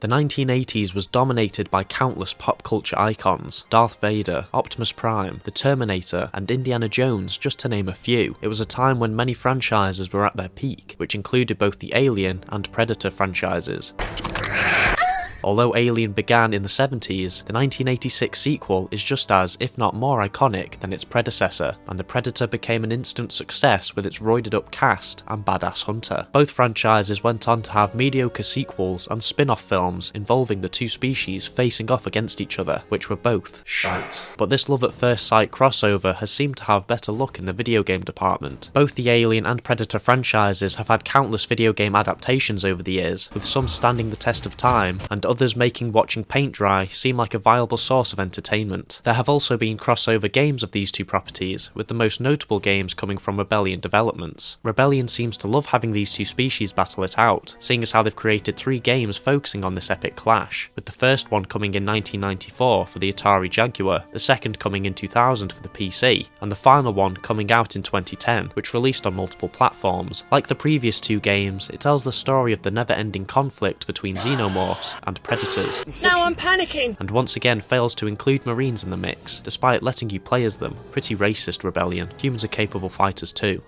The 1980s was dominated by countless pop culture icons: Darth Vader, Optimus Prime, The Terminator, and Indiana Jones, just to name a few. It was a time when many franchises were at their peak, which included both the Alien and Predator franchises. Although Alien began in the 70s, the 1986 sequel is just as, if not more iconic than its predecessor, and the Predator became an instant success with its roided up cast and badass hunter. Both franchises went on to have mediocre sequels and spin-off films involving the two species facing off against each other, which were both shite. But this love at first sight crossover has seemed to have better luck in the video game department. Both the Alien and Predator franchises have had countless video game adaptations over the years, with some standing the test of time, and others making watching paint dry seem like a viable source of entertainment. There have also been crossover games of these two properties, with the most notable games coming from Rebellion Developments. Rebellion seems to love having these two species battle it out, seeing as how they've created 3 games focusing on this epic clash, with the first one coming in 1994 for the Atari Jaguar, the second coming in 2000 for the PC, and the final one coming out in 2010, which released on multiple platforms. Like the previous 2 games, it tells the story of the never-ending conflict between Xenomorphs and Predators. Now I'm panicking! And once again fails to include Marines in the mix, despite letting you play as them. Pretty racist, Rebellion. Humans are capable fighters too.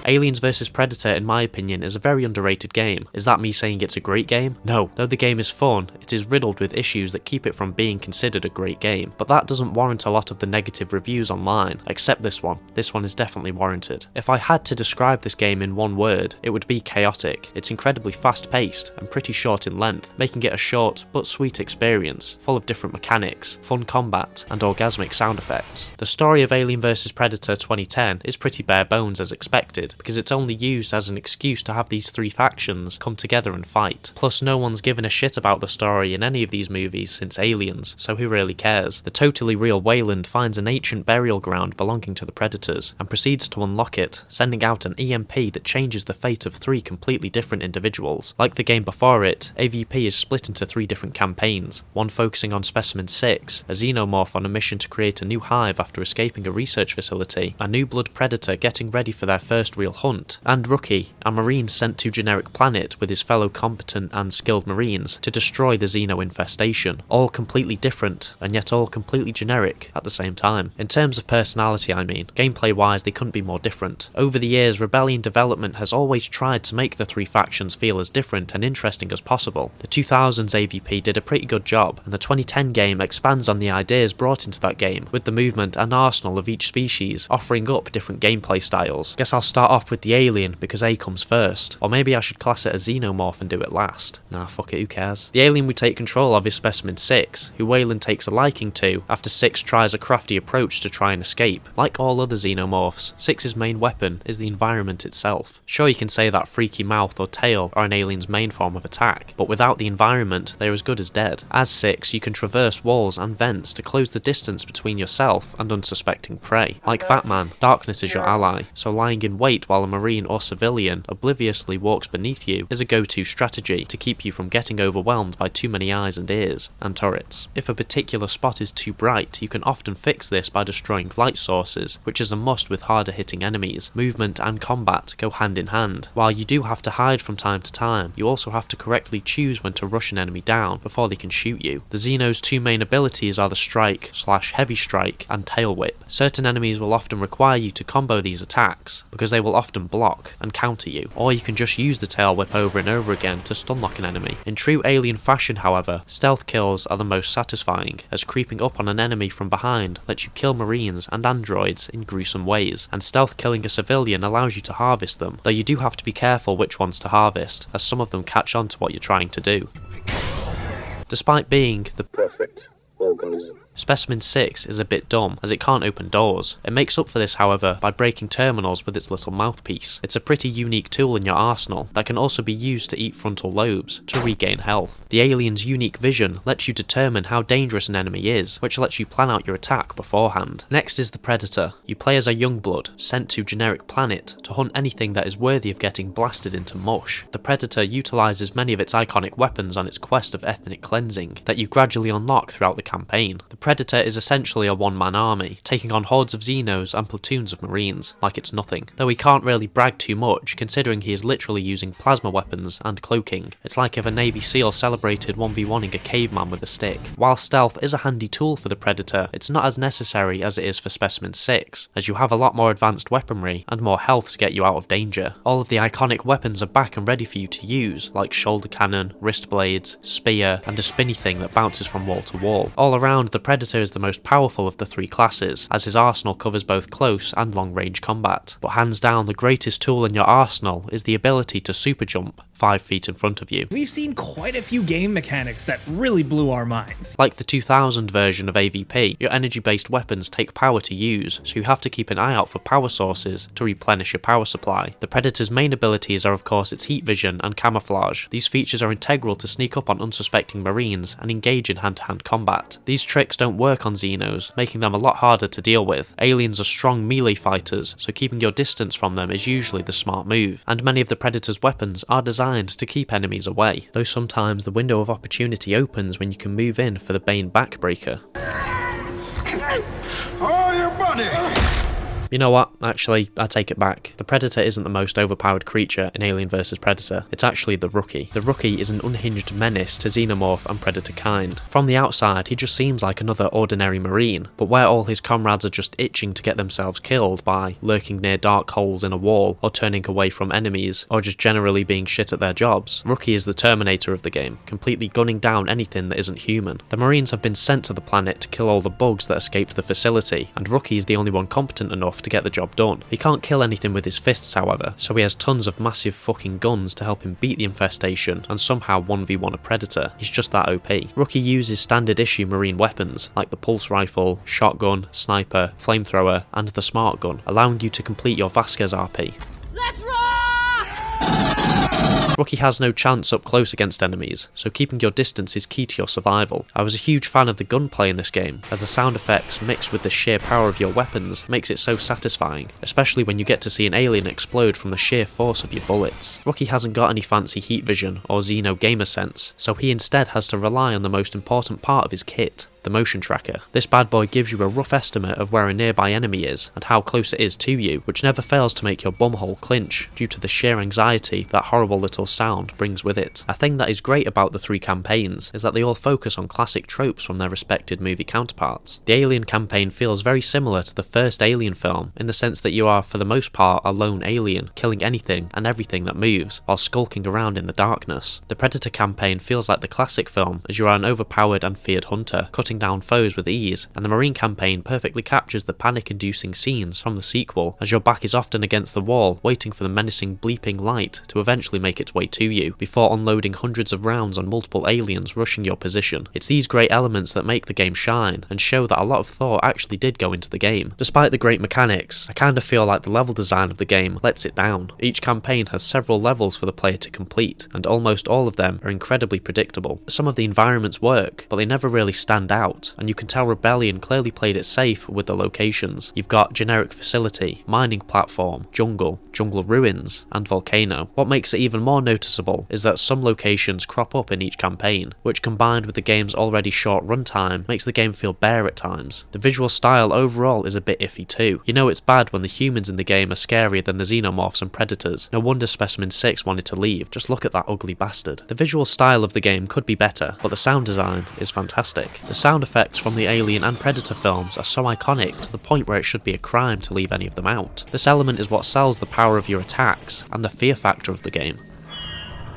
Aliens vs Predator, in my opinion, is a very underrated game. Is that me saying it's a great game? No. Though the game is fun, it is riddled with issues that keep it from being considered a great game. But that doesn't warrant a lot of the negative reviews online, except this one. This one is definitely warranted. If I had to describe this game in one word, it would be chaotic. It's incredibly fast-paced and pretty short in length, making it a short but sweet experience, full of different mechanics, fun combat, and orgasmic sound effects. The story of Alien vs Predator 2010 is pretty bare bones as expected, because it's only used as an excuse to have these 3 factions come together and fight. Plus, no one's given a shit about the story in any of these movies since Aliens, so who really cares? The totally real Wayland finds an ancient burial ground belonging to the Predators, and proceeds to unlock it, sending out an EMP that changes the fate of 3 completely different individuals. Like the game before it, AVP is split into 3 different campaigns, one focusing on Specimen 6, a xenomorph on a mission to create a new hive after escaping a research facility, a new blood predator getting ready for their first real hunt, and Rookie, a marine sent to generic planet with his fellow competent and skilled marines to destroy the Xeno infestation. All completely different, and yet all completely generic at the same time. In terms of personality, I mean. Gameplay wise, they couldn't be more different. Over the years, Rebellion Development has always tried to make the 3 factions feel as different and interesting as possible. The 2000s AVP did a pretty good job, and the 2010 game expands on the ideas brought into that game, with the movement and arsenal of each species offering up different gameplay styles. Guess I'll start off with the Alien because A comes first, or maybe I should class it as Xenomorph and do it last. Nah, fuck it, who cares? The alien we take control of is Specimen 6, who Wayland takes a liking to after 6 tries a crafty approach to try and escape. Like all other Xenomorphs, 6's main weapon is the environment itself. Sure, you can say that freaky mouth or tail are an alien's main form of attack, but without the environment, they're as good as dead. As 6, you can traverse walls and vents to close the distance between yourself and unsuspecting prey. Like Batman, darkness is your ally, so lying in wait while a marine or civilian obliviously walks beneath you is a go-to strategy to keep you from getting overwhelmed by too many eyes and ears, and turrets. If a particular spot is too bright, you can often fix this by destroying light sources, which is a must with harder hitting enemies. Movement and combat go hand in hand. While you do have to hide from time to time, you also have to correctly choose when to rush an enemy down before they can shoot you. The Xeno's 2 main abilities are the strike/heavy strike and tail whip. Certain enemies will often require you to combo these attacks, because they will often block and counter you, or you can just use the tail whip over and over again to stunlock an enemy. In true Alien fashion, however, stealth kills are the most satisfying, as creeping up on an enemy from behind lets you kill marines and androids in gruesome ways, and stealth killing a civilian allows you to harvest them, though you do have to be careful which ones to harvest, as some of them catch on to what you're trying to do. Despite being the perfect organism, Specimen 6 is a bit dumb, as it can't open doors. It makes up for this, however, by breaking terminals with its little mouthpiece. It's a pretty unique tool in your arsenal that can also be used to eat frontal lobes to regain health. The alien's unique vision lets you determine how dangerous an enemy is, which lets you plan out your attack beforehand. Next is the Predator. You play as a youngblood, sent to generic planet to hunt anything that is worthy of getting blasted into mush. The Predator utilises many of its iconic weapons on its quest of ethnic cleansing that you gradually unlock throughout the campaign. The Predator is essentially a one-man army, taking on hordes of Xenos and platoons of Marines, like it's nothing. Though he can't really brag too much, considering he is literally using plasma weapons and cloaking. It's like if a Navy SEAL celebrated 1v1ing a caveman with a stick. While stealth is a handy tool for the Predator, it's not as necessary as it is for Specimen 6, as you have a lot more advanced weaponry and more health to get you out of danger. All of the iconic weapons are back and ready for you to use, like shoulder cannon, wrist blades, spear, and a spinny thing that bounces from wall to wall. All around, the Predator is the most powerful of the three classes, as his arsenal covers both close and long range combat. But hands down, the greatest tool in your arsenal is the ability to super jump 5 feet in front of you. We've seen quite a few game mechanics that really blew our minds. Like the 2000 version of AVP, your energy-based weapons take power to use, so you have to keep an eye out for power sources to replenish your power supply. The Predator's main abilities are of course its heat vision and camouflage. These features are integral to sneak up on unsuspecting Marines and engage in hand-to-hand combat. These tricks don't work on Xenos, making them a lot harder to deal with. Aliens are strong melee fighters, so keeping your distance from them is usually the smart move, and many of the Predator's weapons are designed to keep enemies away, though sometimes the window of opportunity opens when you can move in for the Bane backbreaker. Oh, your buddy! You know what? Actually, I take it back. The Predator isn't the most overpowered creature in Alien vs Predator. It's actually the Rookie. The Rookie is an unhinged menace to Xenomorph and Predator kind. From the outside, he just seems like another ordinary Marine, but where all his comrades are just itching to get themselves killed by lurking near dark holes in a wall, or turning away from enemies, or just generally being shit at their jobs, Rookie is the Terminator of the game, completely gunning down anything that isn't human. The Marines have been sent to the planet to kill all the bugs that escaped the facility, and Rookie is the only one competent enough to get the job done. He can't kill anything with his fists, however, so he has tons of massive fucking guns to help him beat the infestation and somehow 1v1 a Predator. He's just that OP. Rookie uses standard issue Marine weapons like the pulse rifle, shotgun, sniper, flamethrower, and the smart gun, allowing you to complete your Vasquez RP. Let's rock! Rookie has no chance up close against enemies, so keeping your distance is key to your survival. I was a huge fan of the gunplay in this game, as the sound effects mixed with the sheer power of your weapons makes it so satisfying, especially when you get to see an alien explode from the sheer force of your bullets. Rookie hasn't got any fancy heat vision or Xeno gamer sense, so he instead has to rely on the most important part of his kit, the motion tracker. This bad boy gives you a rough estimate of where a nearby enemy is and how close it is to you, which never fails to make your bumhole clinch due to the sheer anxiety that horrible little sound brings with it. A thing that is great about the three campaigns is that they all focus on classic tropes from their respected movie counterparts. The Alien campaign feels very similar to the first Alien film in the sense that you are for the most part a lone alien, killing anything and everything that moves while skulking around in the darkness. The Predator campaign feels like the classic film, as you are an overpowered and feared hunter, cutting down foes with ease, and the Marine campaign perfectly captures the panic-inducing scenes from the sequel, as your back is often against the wall waiting for the menacing bleeping light to eventually make its way to you, before unloading hundreds of rounds on multiple aliens rushing your position. It's these great elements that make the game shine, and show that a lot of thought actually did go into the game. Despite the great mechanics, I kinda feel like the level design of the game lets it down. Each campaign has several levels for the player to complete, and almost all of them are incredibly predictable. Some of the environments work, but they never really stand out, and you can tell Rebellion clearly played it safe with the locations. You've got generic facility, mining platform, jungle ruins, and volcano. What makes it even more noticeable is that some locations crop up in each campaign, which combined with the game's already short runtime makes the game feel bare at times. The visual style overall is a bit iffy too. You know it's bad when the humans in the game are scarier than the Xenomorphs and Predators. No wonder Specimen 6 wanted to leave, just look at that ugly bastard. The visual style of the game could be better, but the sound design is fantastic. The sound effects from the Alien and Predator films are so iconic to the point where it should be a crime to leave any of them out. This element is what sells the power of your attacks and the fear factor of the game.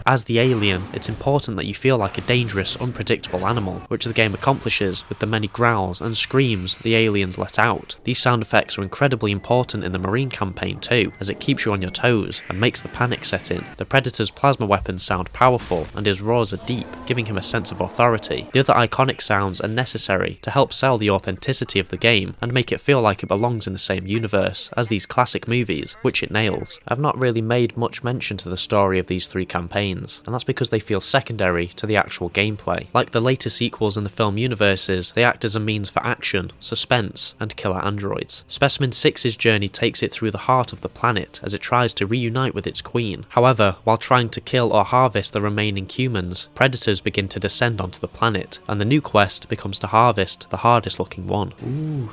As the alien, it's important that you feel like a dangerous, unpredictable animal, which the game accomplishes with the many growls and screams the aliens let out. These sound effects are incredibly important in the Marine campaign too, as it keeps you on your toes and makes the panic set in. The Predator's plasma weapons sound powerful, and his roars are deep, giving him a sense of authority. The other iconic sounds are necessary to help sell the authenticity of the game and make it feel like it belongs in the same universe as these classic movies, which it nails. I've not really made much mention to the story of these three campaigns, campaigns, and that's because they feel secondary to the actual gameplay. Like the later sequels in the film universes, they act as a means for action, suspense, and killer androids. Specimen 6's journey takes it through the heart of the planet as it tries to reunite with its queen. However, while trying to kill or harvest the remaining humans, predators begin to descend onto the planet, and the new quest becomes to harvest the hardest looking one. Ooh,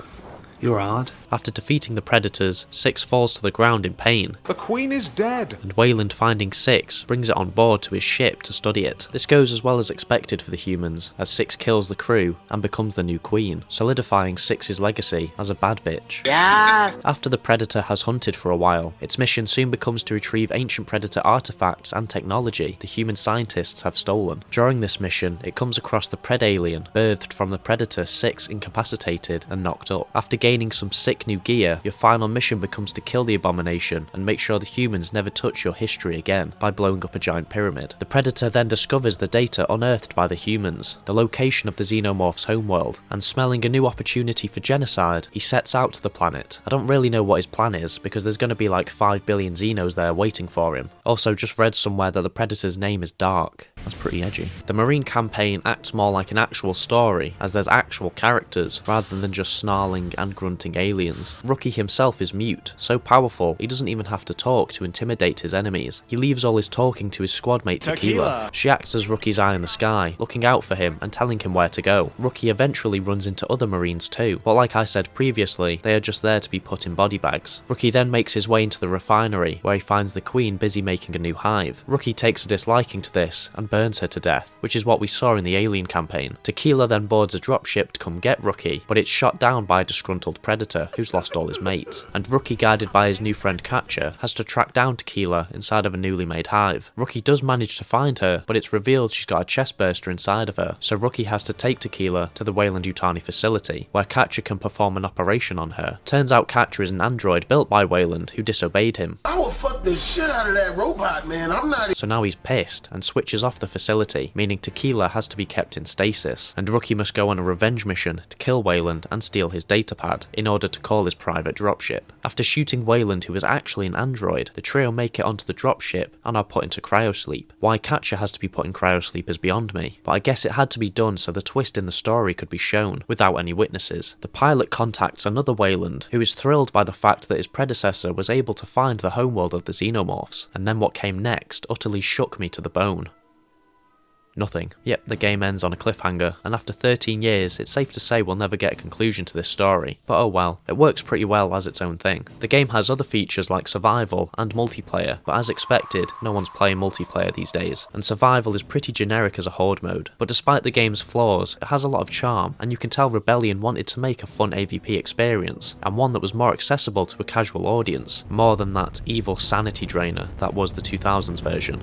you're hard. After defeating the predators, 6 falls to the ground in pain. The Queen is dead! And Wayland, finding 6, brings it on board to his ship to study it. This goes as well as expected for the humans, as 6 kills the crew and becomes the new queen, solidifying 6's legacy as a bad bitch. Yes! After the predator has hunted for a while, its mission soon becomes to retrieve ancient predator artifacts and technology the human scientists have stolen. During this mission, it comes across the Pred-alien, birthed from the predator 6 incapacitated and knocked up. After gaining some sick new gear, your final mission becomes to kill the abomination and make sure the humans never touch your history again by blowing up a giant pyramid. The predator then discovers the data unearthed by the humans, the location of the Xenomorph's homeworld, and smelling a new opportunity for genocide, he sets out to the planet. I don't really know what his plan is, because there's going to be like 5 billion Xenos there waiting for him. Also, just read somewhere that the predator's name is Dark. That's pretty edgy. The Marine campaign acts more like an actual story, as there's actual characters, rather than just snarling and grunting aliens. Rookie himself is mute, so powerful he doesn't even have to talk to intimidate his enemies. He leaves all his talking to his squad mate Tequila. She acts as Rookie's eye in the sky, looking out for him and telling him where to go. Rookie eventually runs into other Marines too, but like I said previously, they are just there to be put in body bags. Rookie then makes his way into the refinery, where he finds the Queen busy making a new hive. Rookie takes a disliking to this and burns her to death, which is what we saw in the Alien campaign. Tequila then boards a dropship to come get Rookie, but it's shot down by a disgruntled predator who's lost all his mates, and Rookie, guided by his new friend Catcher, has to track down Tequila inside of a newly made hive. Rookie does manage to find her, but it's revealed she's got a chest burster inside of her, so Rookie has to take Tequila to the Weyland-Yutani facility, where Catcher can perform an operation on her. Turns out Catcher is an android built by Weyland who disobeyed him. I will fuck the shit out of that robot, man. I'm not. So now he's pissed and switches off the facility, meaning Tequila has to be kept in stasis, and Rookie must go on a revenge mission to kill Weyland and steal his datapad in order to call his private dropship. After shooting Weyland, who was actually an android, the trio make it onto the dropship and are put into cryosleep. Why Catcher has to be put in cryosleep is beyond me, but I guess it had to be done so the twist in the story could be shown without any witnesses. The pilot contacts another Weyland, who is thrilled by the fact that his predecessor was able to find the homeworld of the Xenomorphs, and then what came next utterly shook me to the bone. Nothing. Yep, the game ends on a cliffhanger, and after 13 years, it's safe to say we'll never get a conclusion to this story. But oh well, it works pretty well as its own thing. The game has other features like survival and multiplayer, but as expected, no one's playing multiplayer these days, and survival is pretty generic as a horde mode. But despite the game's flaws, it has a lot of charm, and you can tell Rebellion wanted to make a fun AVP experience, and one that was more accessible to a casual audience, more than that evil sanity drainer that was the 2000s version.